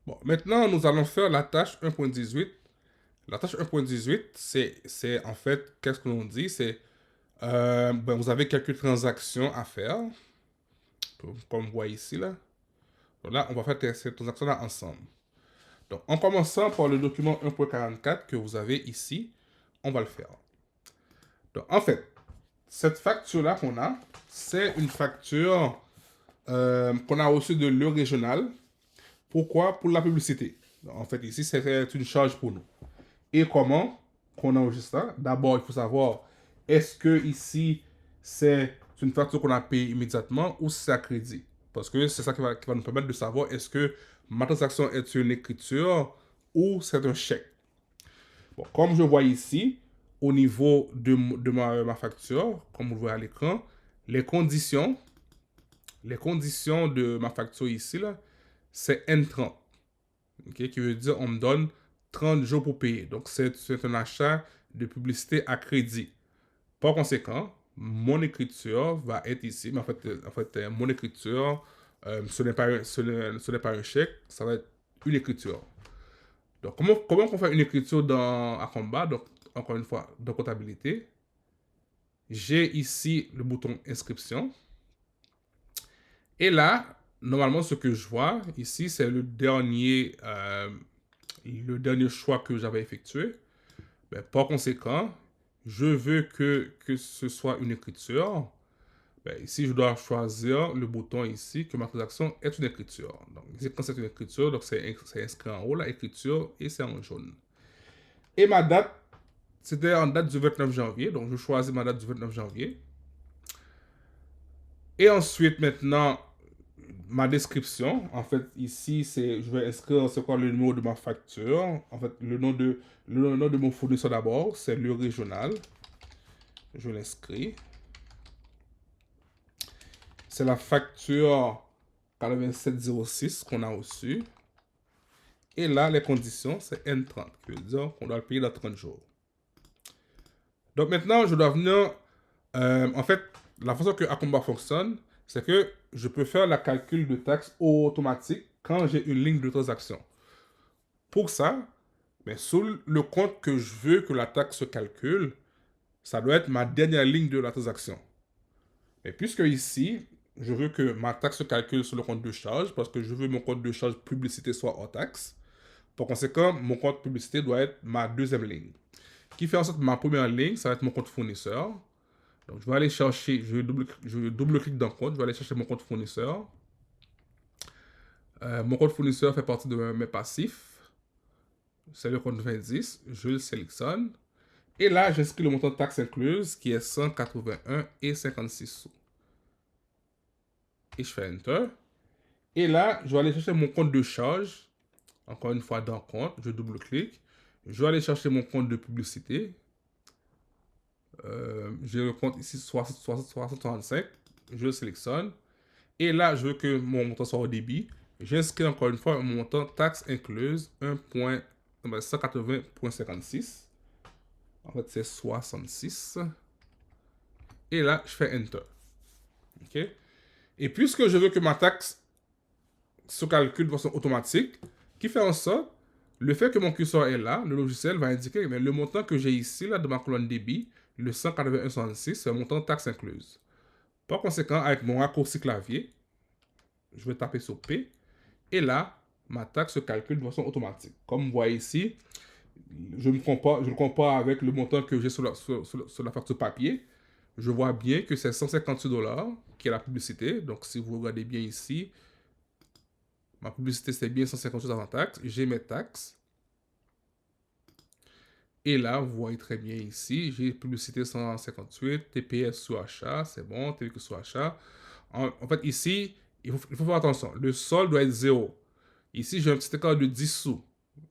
Bon, maintenant, nous allons faire la tâche 1.18. La tâche 1.18, c'est en fait, qu'est-ce que l'on dit? C'est, vous avez quelques transactions à faire, comme vous voyez ici, là. Donc là, on va faire ces transactions-là ensemble. Donc, en commençant par le document 1.44 que vous avez ici, on va le faire. Donc, en fait, cette facture-là qu'on a, c'est une facture qu'on a reçue de Le Régional. Pourquoi? Pour la publicité. Donc, en fait, ici, c'est une charge pour nous. Et comment qu'on enregistre ça? D'abord, il faut savoir, est-ce que ici, c'est une facture qu'on a payée immédiatement ou c'est à crédit? Parce que c'est ça qui va nous permettre de savoir est-ce que ma transaction est une écriture ou c'est un chèque. Bon, comme je vois ici, au niveau de ma facture, comme vous le voyez à l'écran, les conditions, les conditions de ma facture ici, là, c'est N30. Okay, qui veut dire on me donne 30 jours pour payer. Donc, c'est un achat de publicité à crédit. Par conséquent, mon écriture va être ici. Mais en fait mon écriture, ce n'est pas un chèque, ça va être une écriture. Donc, comment on fait une écriture dans Acomba? Donc, encore une fois, dans comptabilité, j'ai ici le bouton inscription. Et là, normalement, ce que je vois ici, c'est le dernier choix que j'avais effectué. Ben, par conséquent, je veux que ce soit une écriture. Ben, ici, je dois choisir le bouton ici, que ma transaction est une écriture. Donc, ici, quand c'est une écriture, donc c'est inscrit en haut, la écriture, et c'est en jaune. Et ma date, c'était en date du 29 janvier. Donc, je choisis ma date du 29 janvier. Et ensuite, maintenant, ma description. En fait, ici, je vais inscrire c'est quoi le numéro de ma facture. En fait, le nom de mon fournisseur d'abord, c'est Le Régional. Je l'inscris. C'est la facture 8706 qu'on a reçue. Et là, les conditions, c'est N30, qui veut dire qu'on doit le payer dans 30 jours. Donc maintenant, je dois venir... en fait, la façon que Acomba fonctionne, c'est que je peux faire la calcul de taxes automatique quand j'ai une ligne de transaction. Pour ça, mais sur le compte que je veux que la taxe se calcule, ça doit être ma dernière ligne de la transaction. Et puisque ici, je veux que ma taxe se calcule sur le compte de charge, parce que je veux mon compte de charge publicité soit hors taxe, par conséquent, mon compte publicité doit être ma deuxième ligne. Qui fait en sorte que ma première ligne, ça va être mon compte fournisseur. Donc, je vais aller chercher, je double-clique dans le compte, je vais aller chercher mon compte fournisseur. Mon compte fournisseur fait partie de mes passifs. C'est le compte 2010, je le sélectionne. Et là, j'inscris le montant de taxe incluse qui est 181 et 56 sous. Et je fais Enter. Et là, je vais aller chercher mon compte de charge. Encore une fois, dans compte, je double-clique. Je vais aller chercher mon compte de publicité. J'ai le compte ici 335. Je le sélectionne. Et là, je veux que mon montant soit au débit. J'inscris encore une fois un montant taxe incluse 180.56. En fait, c'est 66. Et là, je fais Enter. OK? Et puisque je veux que ma taxe se calcule de façon automatique, qui fait en sorte, le fait que mon curseur est là, le logiciel va indiquer mais le montant que j'ai ici, là, de ma colonne débit, le 181,66, c'est un montant de taxe incluse. Par conséquent, avec mon raccourci clavier, je vais taper sur P, et là, ma taxe se calcule de façon automatique. Comme vous voyez ici, je le compare avec le montant que j'ai sur la facture papier. Je vois bien que c'est 158$ qui est la publicité. Donc, si vous regardez bien ici, ma publicité, c'est bien 158 avant taxe. J'ai mes taxes. Et là, vous voyez très bien ici, j'ai publicité 158, TPS sous achat, c'est bon, TPS sous achat. En fait, ici, il faut faire attention. Le solde doit être 0. Ici, j'ai un petit écart de 10 sous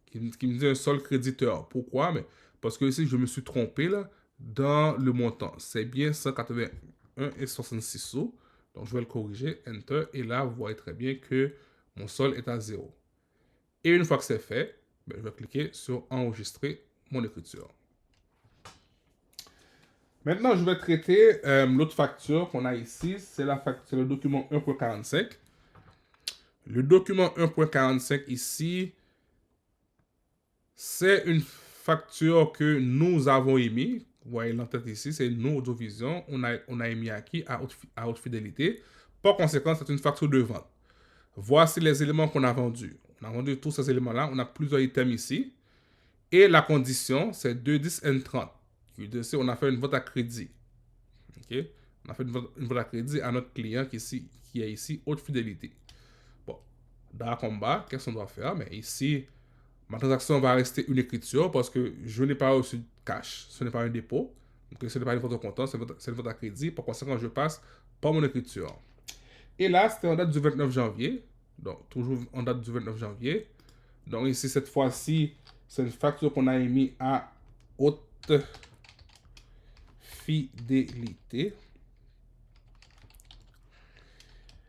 qui me dit un solde créditeur. Pourquoi? Mais parce que ici, je me suis trompé là, dans le montant. C'est bien 181 et 66 sous. Donc, je vais le corriger, Enter. Et là, vous voyez très bien que mon solde est à 0. Et une fois que c'est fait, ben, je vais cliquer sur Enregistrer mon écriture. Maintenant, je vais traiter l'autre facture qu'on a ici. C'est le document 1.45. Le document 1.45 ici, c'est une facture que nous avons émise. Vous voyez l'entête ici, c'est nous, Audiovision, on a émis acquis à haute fidélité. Par conséquent, c'est une facture de vente. Voici les éléments qu'on a vendus. On a vendu tous ces éléments-là. On a plusieurs items ici. Et la condition, c'est 210 N30. On a fait une vente à crédit. Okay? On a fait une vente à crédit à notre client qui est ici, haute fidélité. Bon, dans le combat, qu'est-ce qu'on doit faire? Mais ici, ma transaction va rester une écriture parce que je n'ai pas reçu de cash. Ce n'est pas un dépôt. Donc, ce n'est pas une vente au comptant, c'est une vente à crédit. Par conséquent, je passe par mon écriture. Et là, c'était en date du 29 janvier. Donc, toujours en date du 29 janvier. Donc, ici, cette fois-ci, c'est une facture qu'on a émise à haute fidélité.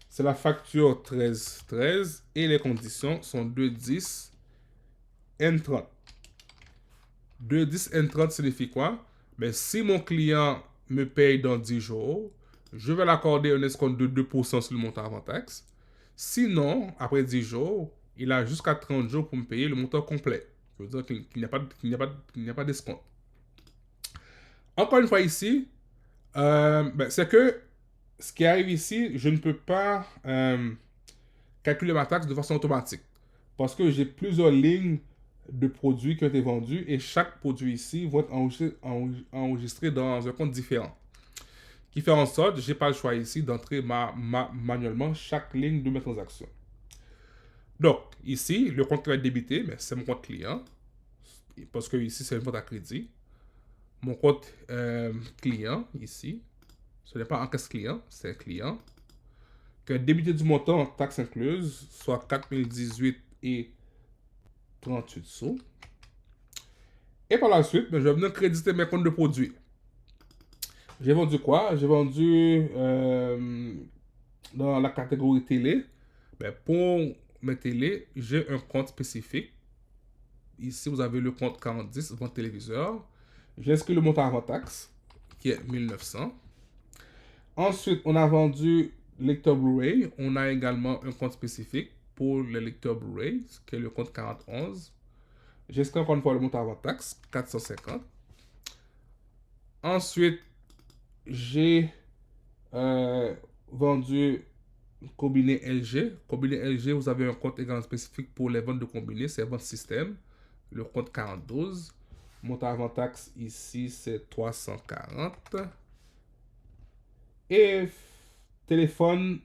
C'est la facture 1313 et les conditions sont 210 N30. 210 N30 signifie quoi? Mais si mon client me paye dans 10 jours, je vais l'accorder un escompte de 2% sur le montant avant taxe. Sinon, après 10 jours, il a jusqu'à 30 jours pour me payer le montant complet. Je veux dire qu'il n'y a pas d'escompte. Encore une fois ici, c'est que ce qui arrive ici, je ne peux pas calculer ma taxe de façon automatique. Parce que j'ai plusieurs lignes de produits qui ont été vendus et chaque produit ici va être enregistré dans un compte différent. Qui fait en sorte que je n'ai pas le choix ici d'entrer manuellement chaque ligne de mes transactions. Donc, ici, le compte qui va être débité, mais c'est mon compte client. Parce que ici, c'est une vente à crédit. Mon compte client, ici, ce n'est pas en caisse client, c'est client. Que débité du montant, taxe incluse, soit 4018 et 38 sous. Et par la suite, je vais venir créditer mes comptes de produits. J'ai vendu quoi? J'ai vendu dans la catégorie télé. Pour mes télé, j'ai un compte spécifique. Ici, vous avez le compte 4010, vente téléviseur. J'ai inscrit le montant avant taxe, qui est 1900. Ensuite, on a vendu lecteur Blu-ray. On a également un compte spécifique pour le lecteur Blu-ray, qui est le compte 4011. J'ai inscrit encore une fois le montant avant taxe, 450. Ensuite, j'ai vendu combiné LG. Combiné LG, vous avez un compte également spécifique pour les ventes de combinés, c'est vente système. Le compte 4012. Montant avant taxe ici, c'est 340. Et téléphone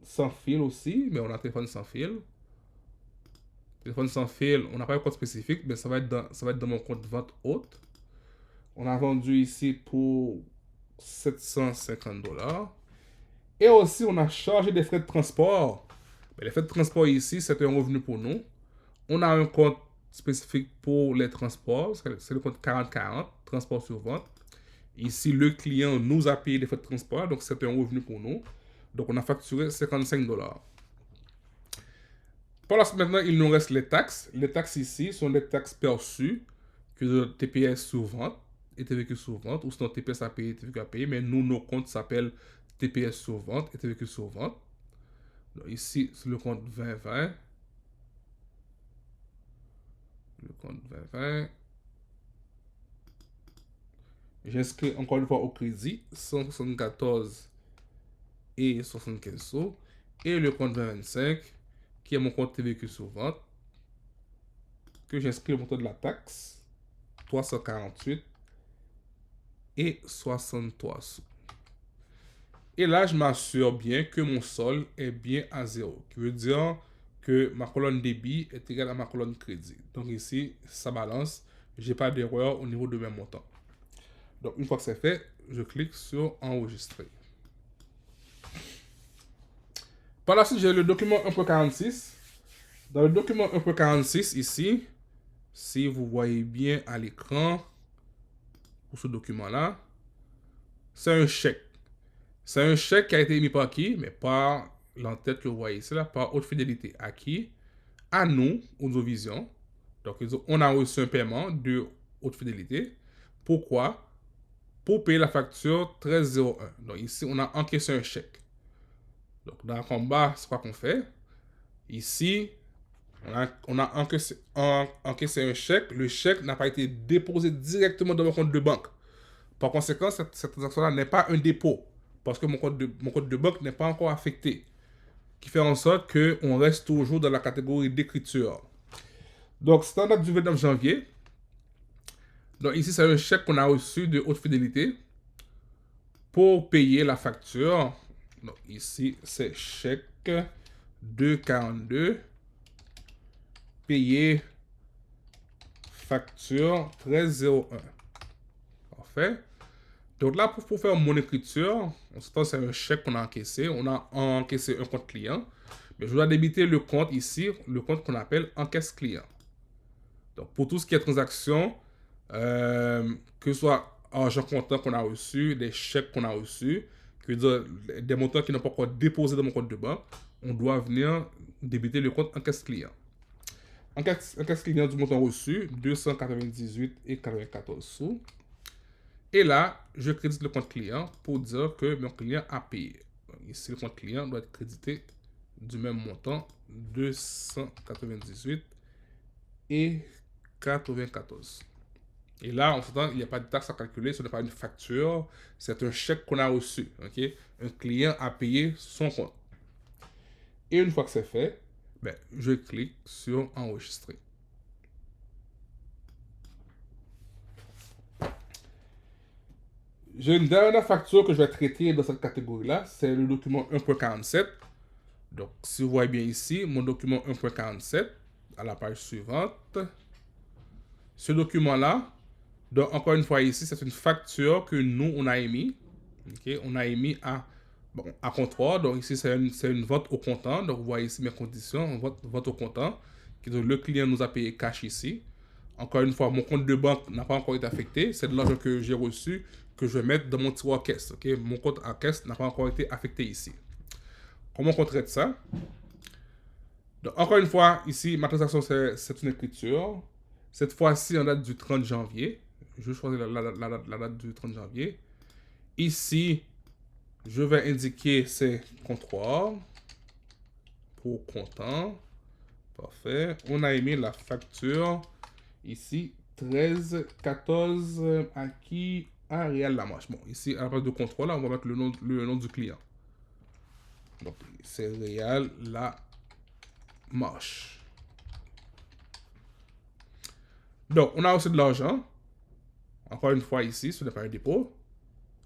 sans fil aussi, mais on a téléphone sans fil. Téléphone sans fil, on n'a pas un compte spécifique, mais ça va être dans mon compte vente haute. On a vendu ici pour 750 $. Et aussi, on a chargé des frais de transport. Mais les frais de transport ici, c'est un revenu pour nous. On a un compte spécifique pour les transports. C'est le compte 4040, transport sur vente. Ici, le client nous a payé les frais de transport, donc c'est un revenu pour nous. Donc, on a facturé 55 $. Par la suite, maintenant, il nous reste les taxes. Les taxes ici sont des taxes perçues que le TPS sur vente et TVQ sur vente, ou sinon TPS à payer, TVQ à payer, mais nous, nos comptes s'appellent TPS sur vente et TVQ sur vente. Donc ici, c'est le compte 2020. Le compte 2020. J'inscris encore une fois au crédit 174 et 75 sous. Et le compte 2025, qui est mon compte TVQ sur vente, que j'inscris le montant de la taxe 348 et 63 sous. Et là, je m'assure bien que mon solde est bien à 0. Qui veut dire que ma colonne débit est égale à ma colonne crédit. Donc ici, ça balance. Je n'ai pas d'erreur au niveau de mes montants. Donc une fois que c'est fait, je clique sur enregistrer. Par la suite, j'ai le document 1.46. Dans le document 1.46 ici, si vous voyez bien à l'écran, pour ce document-là, c'est un chèque. C'est un chèque qui a été émis par qui? Mais par l'entête que vous voyez ici, là, par haute fidélité. À qui? À nous, Audiovision. Donc, on a reçu un paiement de haute fidélité. Pourquoi? Pour payer la facture 1301. Donc, ici, on a encaissé un chèque. Donc, dans le combat, c'est quoi qu'on fait? Ici, on a encaissé un chèque. Le chèque n'a pas été déposé directement dans mon compte de banque. Par conséquent, cette transaction-là n'est pas un dépôt. Parce que mon compte de banque n'est pas encore affecté. Qui fait en sorte qu'on reste toujours dans la catégorie d'écriture. Donc, standard du 29 janvier. Donc, ici, c'est un chèque qu'on a reçu de haute fidélité pour payer la facture. Donc, ici, c'est chèque 242. Payer facture 1301. Parfait. Donc là, pour faire mon écriture, c'est un chèque qu'on a encaissé. On a encaissé un compte client. Mais je dois débiter le compte ici, le compte qu'on appelle encaisse client. Donc pour tout ce qui est transaction, que ce soit argent comptant qu'on a reçu, des chèques qu'on a reçus, que dire, des montants qui n'ont pas encore déposé dans mon compte de banque, on doit venir débiter le compte encaisse client. Encaisse client du montant reçu, 298 et 94 sous. Et là, je crédite le compte client pour dire que mon client a payé. Donc, ici, le compte client doit être crédité du même montant, 298 et 94. Et là, en ce temps, il n'y a pas de taxe à calculer, ce n'est pas une facture, c'est un chèque qu'on a reçu. Okay? Un client a payé son compte. Et une fois que c'est fait, ben, je clique sur enregistrer. J'ai une dernière facture que je vais traiter dans cette catégorie-là, c'est le document 1.47. Donc, si vous voyez bien ici, mon document 1.47, à la page suivante. Ce document-là, donc encore une fois ici, c'est une facture que nous, on a émis. Okay? On a émis à comptoir. Donc ici, c'est une vente au comptant. Donc vous voyez ici mes conditions, vente au comptant. Donc, le client nous a payé cash ici. Encore une fois, mon compte de banque n'a pas encore été affecté. C'est de l'argent que j'ai reçu que je vais mettre dans mon tiroir caisse. Okay? Mon compte à caisse n'a pas encore été affecté ici. Comment on traite ça? Donc, encore une fois, ici, ma transaction, c'est une écriture. Cette fois-ci, en date du 30 janvier. Je choisis la date du 30 janvier. Ici, je vais indiquer ces comptoirs pour comptant. Parfait. On a émis la facture ici 1314 acquis à Réal Lamarche. Bon, ici, à la place de contrôle, là, on va mettre le nom du client. Donc, c'est Réal Lamarche. Donc, on a aussi de l'argent. Encore une fois, ici, ce n'est pas un dépôt.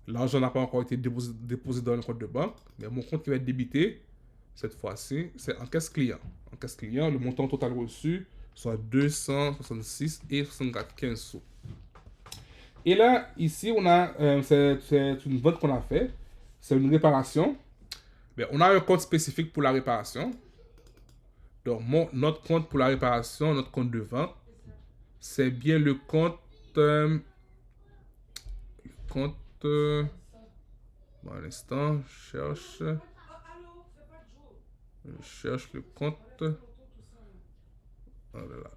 L'argent n'a pas encore été déposé dans le compte de banque. Mais mon compte qui va être débité, cette fois-ci, c'est en caisse client. En caisse client, le montant total reçu soit 266 et 75 sous. Et là, ici, on a, c'est une vente qu'on a fait. C'est une réparation. Mais on a un compte spécifique pour la réparation. Donc, notre compte pour la réparation, notre compte de vente, c'est bien le compte... bon, un instant, je cherche le compte. Voilà.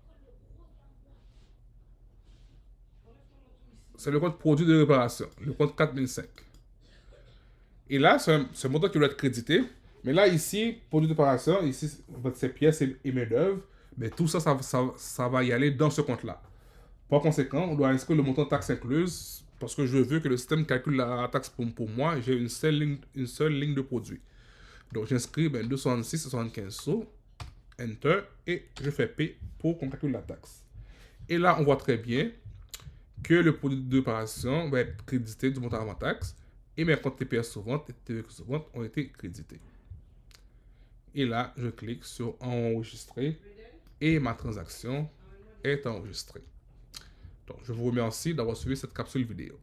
C'est le compte produit de réparation, le compte 4005. Et là, c'est un montant qui doit être crédité. Mais là, ici, produit de réparation, ici, c'est pièces et main-d'œuvre. Mais tout ça, ça va y aller dans ce compte-là. Par conséquent, on doit inscrire le montant de taxe incluse parce que je veux que le système calcule la taxe pour moi. J'ai une seule ligne de produit. Donc, j'inscris 266 et 75 sous. Enter. Et je fais P pour qu'on calcule la taxe. Et là, on voit très bien que le produit de réparation va être crédité du montant avant taxe. Et mes comptes TPS sur vente et TVQ sur vente ont été crédités. Et là, je clique sur enregistrer et ma transaction est enregistrée. Donc, je vous remercie d'avoir suivi cette capsule vidéo.